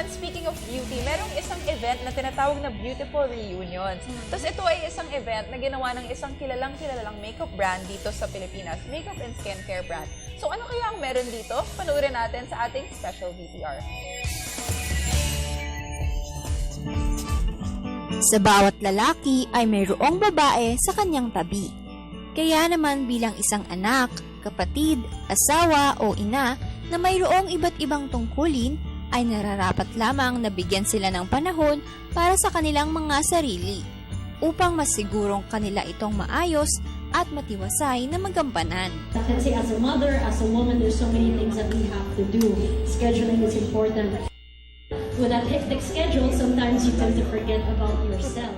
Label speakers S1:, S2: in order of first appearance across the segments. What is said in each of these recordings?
S1: naman, speaking of beauty, merong isang event na tinatawag na Beautiful Reunions. Tapos ito ay isang event na ginawa ng isang kilalang makeup brand dito sa Pilipinas, makeup and skincare brand. So ano kaya ang meron dito? Panoorin natin sa ating special VTR.
S2: Sa bawat lalaki ay mayroong babae sa kanyang tabi. Kaya naman bilang isang anak, kapatid, asawa o ina na mayroong iba't ibang tungkulin, ay nararapat lamang na bigyan sila ng panahon para sa kanilang mga sarili upang masigurong kanila itong maayos at matiwasay na magampanan.
S3: Kasi as a mother, as a woman, there's so many things that we have to do. Scheduling is important. With that hectic schedule, sometimes you tend to forget about yourself.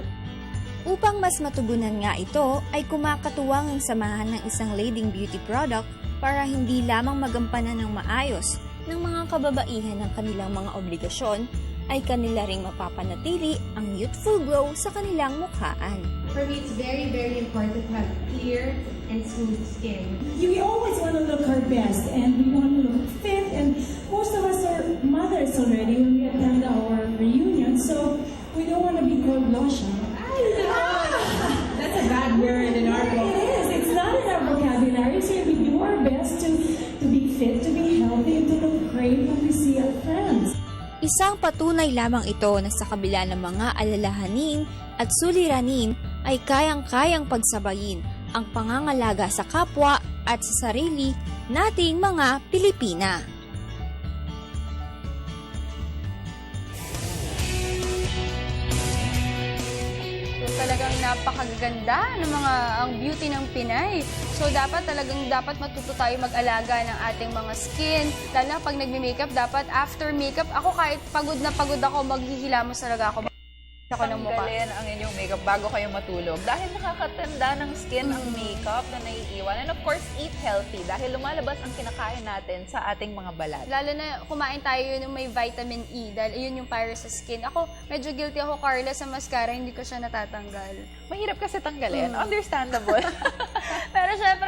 S2: Upang mas matugunan nga ito, ay kumakatuwang ang samahan ng isang leading beauty product para hindi lamang magampanan ng maayos ng mga kababaihan ng kanilang mga obligasyon, ay kanila ring mapapanatili ang youthful glow sa kanilang mukhaan.
S4: For me, it's very, very important to have clear and smooth skin.
S5: We always want to look our best and we want to look fit, and most of us are mothers already when we attend our reunion, so we don't want to be called blushing.
S4: That's a bad word in our book.
S5: It is. It's not in our vocabulary, so we do our best to be fit, to be healthy, and to look great when we see our friends.
S2: Isang patunay lamang ito na sa kabila ng mga alalahanin at suliranin ay kayang-kayang pagsabayin ang pangangalaga sa kapwa at sa sarili nating mga Pilipina.
S6: So, talagang napakaganda ng ang beauty ng Pinay. So dapat matuto tayo mag-alaga ng ating mga skin. Lalo na pag nagme-makeup, dapat after makeup, ako kahit pagod na pagod ako, maghihilamos talaga ako. Ako ng mukha.
S1: Tanggalin ang inyong makeup bago kayo matulog. Dahil nakakatanda ng skin ang makeup na naiiwan. And of course, eat healthy dahil lumalabas ang kinakain natin sa ating mga balat.
S6: Lalo na kumain tayo yun ng may vitamin E dahil yun yung para sa skin. Ako, medyo guilty ako, Carla, sa mascara, hindi ko siya natatanggal.
S1: Mahirap kasi tanggalin. Understandable.
S6: Pero syempre,